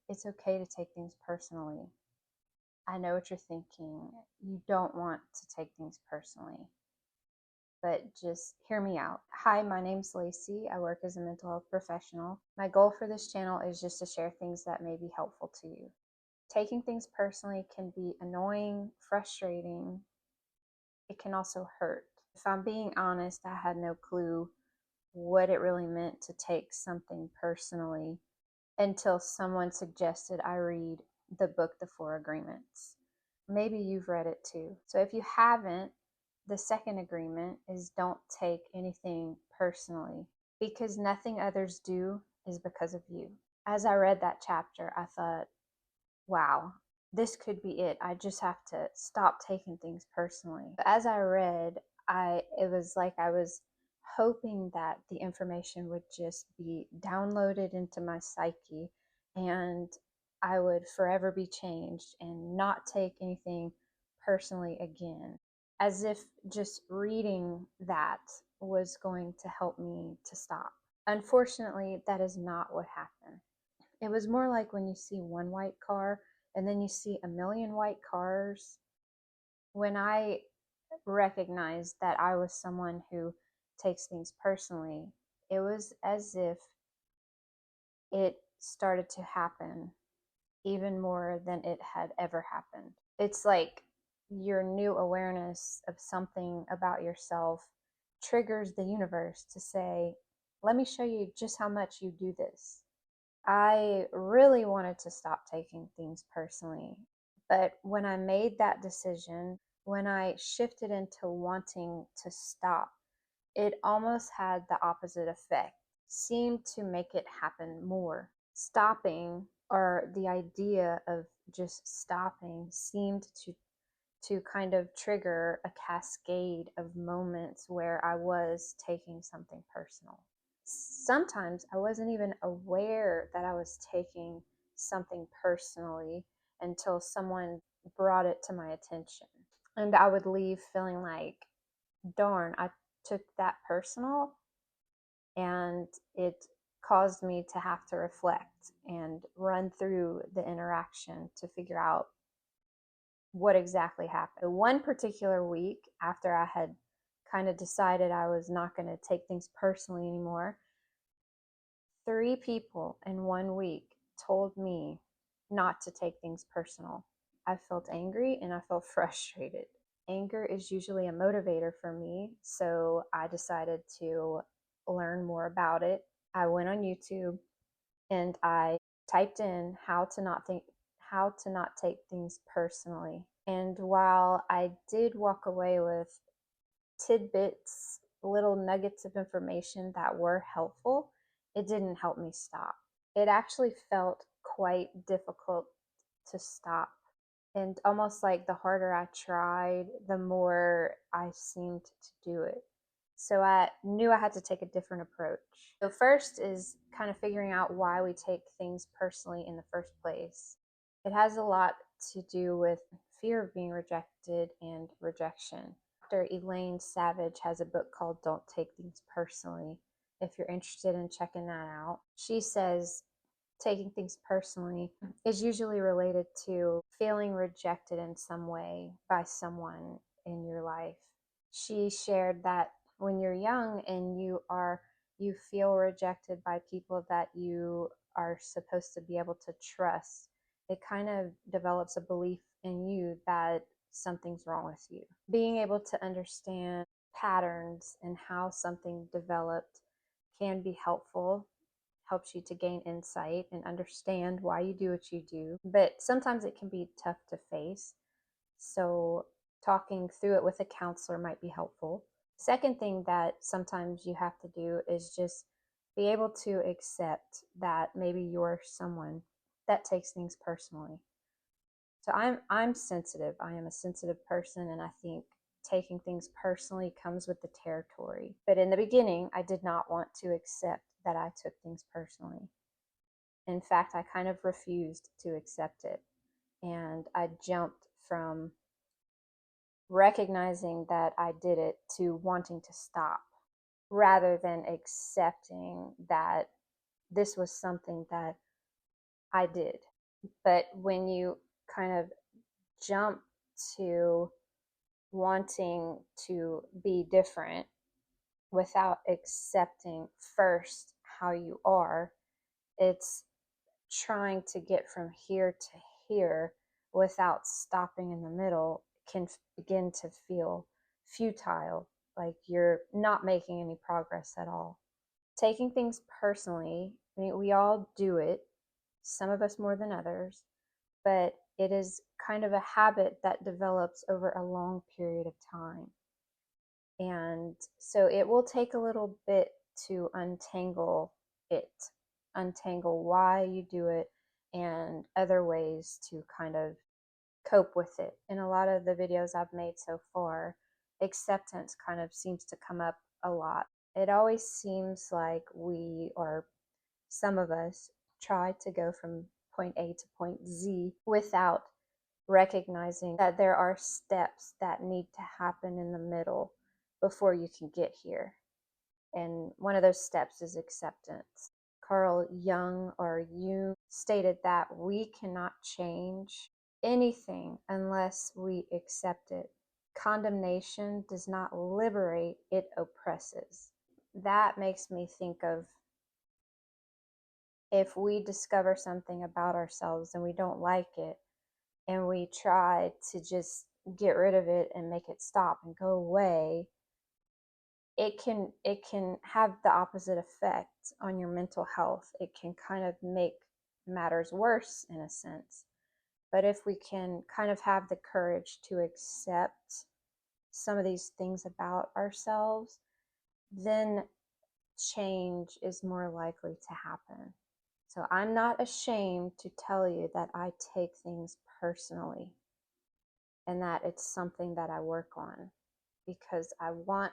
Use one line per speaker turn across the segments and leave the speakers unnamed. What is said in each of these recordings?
It's okay to take things personally. I know what you're thinking. You don't want to take things personally, but just hear me out. Hi, my name's Lacey. I work as a mental health professional. My goal for this channel is just to share things that may be helpful to you. Taking things personally can be annoying, frustrating. It can also hurt. If I'm being honest, I had no clue what it really meant to take something personally until someone suggested I read the book, The Four Agreements. Maybe you've read it too. So if you haven't, the second agreement is don't take anything personally, because nothing others do is because of you. As I read that chapter, I thought, wow, this could be it. I just have to stop taking things personally. But as I read, it was like I was hoping that the information would just be downloaded into my psyche and I would forever be changed and not take anything personally again. As if just reading that was going to help me to stop. Unfortunately, that is not what happened. It was more like when you see one white car and then you see a million white cars. When I recognized that I was someone who takes things personally, it was as if it started to happen even more than it had ever happened. It's like your new awareness of something about yourself triggers the universe to say, let me show you just how much you do this. I really wanted to stop taking things personally. But when I made that decision, when I shifted into wanting to stop, it almost had the opposite effect, seemed to make it happen more. Stopping, or the idea of just stopping, seemed to kind of trigger a cascade of moments where I was taking something personal. Sometimes I wasn't even aware that I was taking something personally until someone brought it to my attention. And I would leave feeling like, darn, I took that personal, and it caused me to have to reflect and run through the interaction to figure out what exactly happened. One particular week, after I had kind of decided I was not going to take things personally anymore, 3 people in 1 week told me not to take things personal. I felt angry and I felt frustrated. Anger is usually a motivator for me, so I decided to learn more about it. I went on YouTube and I typed in how to not take things personally. And while I did walk away with tidbits, little nuggets of information that were helpful, it didn't help me stop. It actually felt quite difficult to stop. And almost like the harder I tried, the more I seemed to do it. So I knew I had to take a different approach. So first is kind of figuring out why we take things personally in the first place. It has a lot to do with fear of being rejected and rejection. Dr. Elaine Savage has a book called Don't Take Things Personally, if you're interested in checking that out. She says taking things personally is usually related to feeling rejected in some way by someone in your life. She shared that when you're young and you feel rejected by people that you are supposed to be able to trust, it kind of develops a belief in you that something's wrong with you. Being able to understand patterns and how something developed can be helpful, helps you to gain insight and understand why you do what you do. But sometimes it can be tough to face. So talking through it with a counselor might be helpful. Second thing that sometimes you have to do is just be able to accept that maybe you're someone that takes things personally. So I'm sensitive. I am a sensitive person, and I think taking things personally comes with the territory. But in the beginning, I did not want to accept that I took things personally. In fact, I kind of refused to accept it. And I jumped from recognizing that I did it to wanting to stop, rather than accepting that this was something that I did. But when you kind of jump to wanting to be different without accepting first how you are, it's trying to get from here to here without stopping in the middle can begin to feel futile, like you're not making any progress at all. Taking things personally, I mean, we all do it, some of us more than others, but it is kind of a habit that develops over a long period of time. And so it will take a little bit to it, untangle why you do it and other ways to kind of cope with it. In a lot of the videos I've made so far, acceptance kind of seems to come up a lot. It always seems like some of us, try to go from point A to point Z without recognizing that there are steps that need to happen in the middle before you can get here. And one of those steps is acceptance. Carl Jung stated that we cannot change anything unless we accept it. Condemnation does not liberate, it oppresses. That makes me think of if we discover something about ourselves and we don't like it, and we try to just get rid of it and make it stop and go away, it can have the opposite effect on your mental health. It can kind of make matters worse in a sense. But if we can kind of have the courage to accept some of these things about ourselves, then change is more likely to happen. So I'm not ashamed to tell you that I take things personally and that it's something that I work on because I want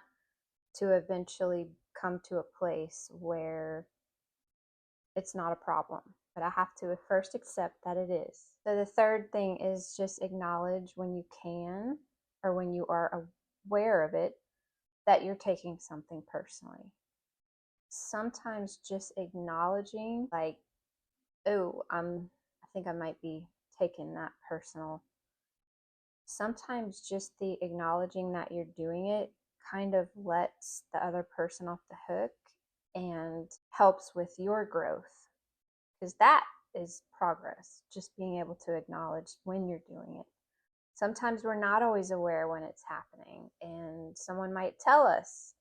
to eventually come to a place where it's not a problem. But I have to first accept that it is. So the third thing is just acknowledge when you can or when you are aware of it that you're taking something personally. Sometimes just acknowledging, like, oh, I think I might be taking that personal. Sometimes just the acknowledging that you're doing it kind of lets the other person off the hook and helps with your growth, because that is progress, just being able to acknowledge when you're doing it. Sometimes we're not always aware when it's happening, and someone might tell us,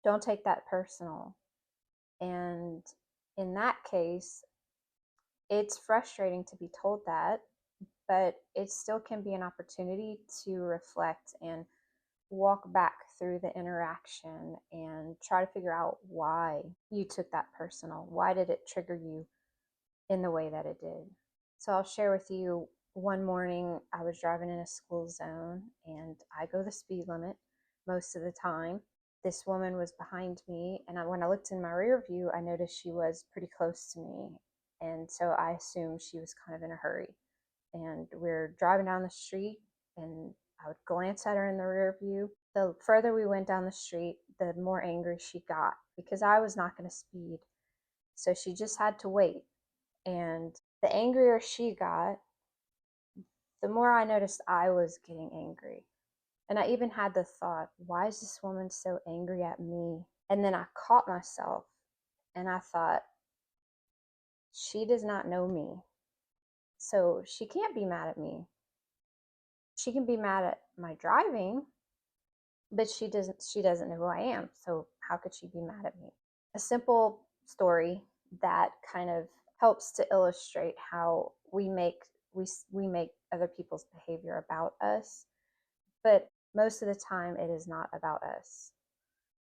don't take that personal. And in that case, it's frustrating to be told that, but it still can be an opportunity to reflect and walk back through the interaction and try to figure out why you took that personal. Why did it trigger you in the way that it did? So I'll share with you, one morning I was driving in a school zone and I go the speed limit most of the time. This woman was behind me, and when I looked in my rear view, I noticed she was pretty close to me. And so I assumed she was kind of in a hurry. And we're driving down the street, and I would glance at her in the rear view. The further we went down the street, the more angry she got because I was not going to speed. So she just had to wait. And the angrier she got, the more I noticed I was getting angry. And I even had the thought, why is this woman so angry at me? And then I caught myself and I thought, she does not know me. So she can't be mad at me. She can be mad at my driving, but she doesn't know who I am. So how could she be mad at me? A simple story that kind of helps to illustrate how we make other people's behavior about us, but most of the time it is not about us.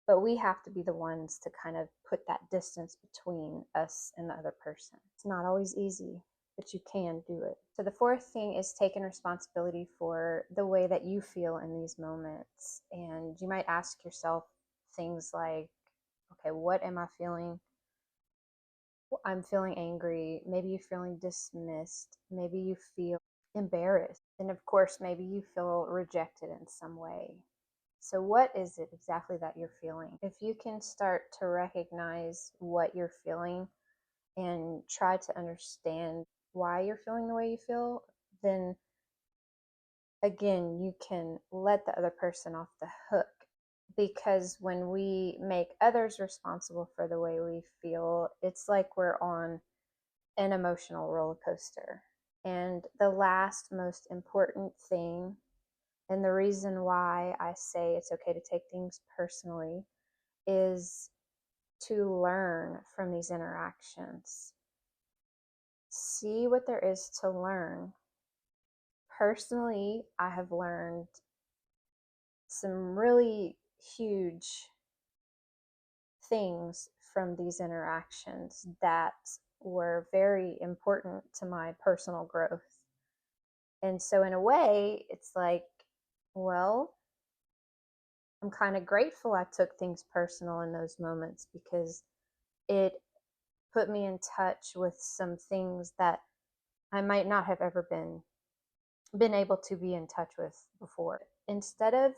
But we have to be the ones to kind of put that distance between us and the other person. It's not always easy, but you can do it. So the fourth thing is taking responsibility for the way that you feel in these moments. And you might ask yourself things like, okay, what am I feeling? I'm feeling angry. Maybe you're feeling dismissed. Maybe you feel embarrassed. And of course, maybe you feel rejected in some way. So, what is it exactly that you're feeling? If you can start to recognize what you're feeling and try to understand why you're feeling the way you feel, then again, you can let the other person off the hook. Because when we make others responsible for the way we feel, it's like we're on an emotional roller coaster. And the last most important thing, and the reason why I say it's okay to take things personally, is to learn from these interactions. See what there is to learn. Personally, I have learned some really huge things from these interactions that were very important to my personal growth. And so, in a way, it's like, well, I'm kind of grateful I took things personal in those moments, because it put me in touch with some things that I might not have ever been able to be in touch with before. Instead of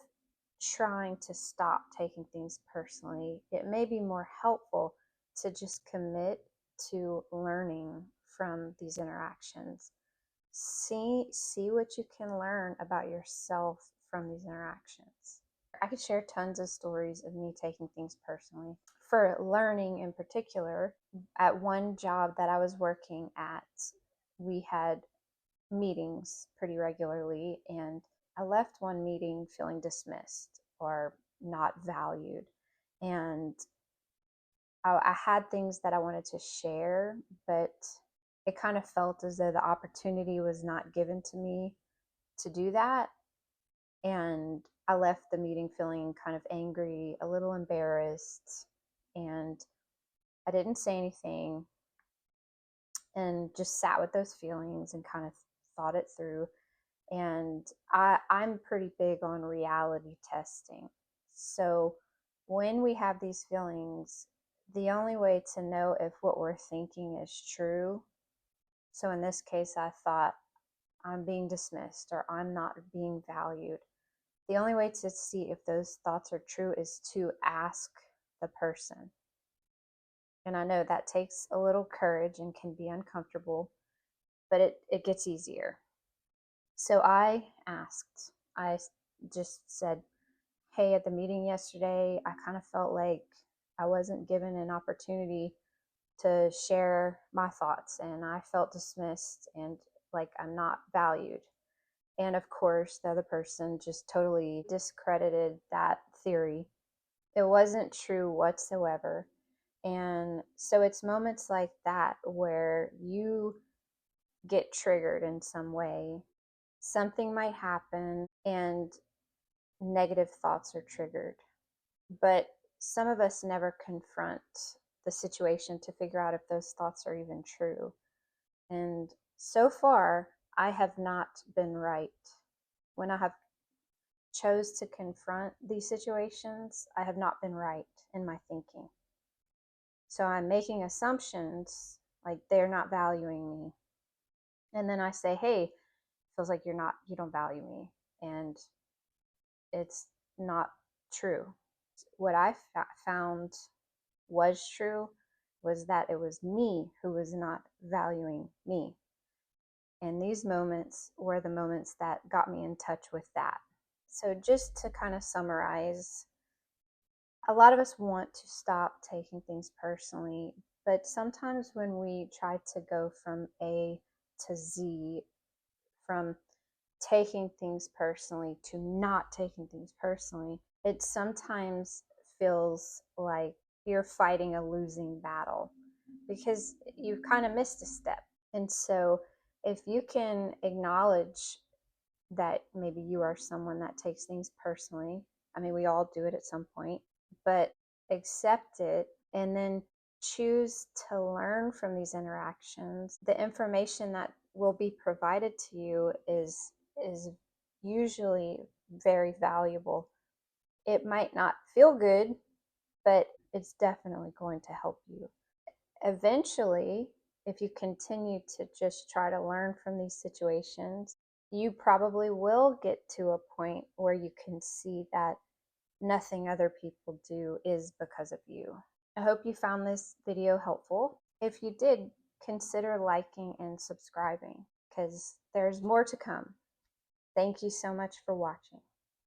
trying to stop taking things personally, it may be more helpful to just commit to learning from these interactions. See what you can learn about yourself from these interactions. I could share tons of stories of me taking things personally. For learning in particular, at one job that I was working at, we had meetings pretty regularly, and I left one meeting feeling dismissed or not valued. And I had things that I wanted to share, but it kind of felt as though the opportunity was not given to me to do that. And I left the meeting feeling kind of angry, a little embarrassed, and I didn't say anything and just sat with those feelings and kind of thought it through. And I'm pretty big on reality testing. So when we have these feelings, the only way to know if what we're thinking is true, so in this case, I thought I'm being dismissed or I'm not being valued. The only way to see if those thoughts are true is to ask the person. And I know that takes a little courage and can be uncomfortable, but it gets easier. So I asked, I just said, hey, at the meeting yesterday, I kind of felt like I wasn't given an opportunity to share my thoughts, and I felt dismissed and like I'm not valued. And of course, the other person just totally discredited that theory. It wasn't true whatsoever. And so it's moments like that where you get triggered in some way. Something might happen and negative thoughts are triggered. But some of us never confront the situation to figure out if those thoughts are even true. And so far, I have not been right. When I have chose to confront these situations, I have not been right in my thinking. So I'm making assumptions like they're not valuing me. And then I say, hey, feels like you don't value me. And it's not true. What I found was true was that it was me who was not valuing me. And these moments were the moments that got me in touch with that. So, just to kind of summarize, a lot of us want to stop taking things personally, but sometimes when we try to go from A to Z, from taking things personally to not taking things personally, it sometimes feels like you're fighting a losing battle because you've kind of missed a step. And so, if you can acknowledge that maybe you are someone that takes things personally, I mean, we all do it at some point, but accept it and then choose to learn from these interactions. The information that will be provided to you is usually very valuable. It might not feel good, but it's definitely going to help you. Eventually, if you continue to just try to learn from these situations, you probably will get to a point where you can see that nothing other people do is because of you. I hope you found this video helpful. If you did, consider liking and subscribing because there's more to come. Thank you so much for watching.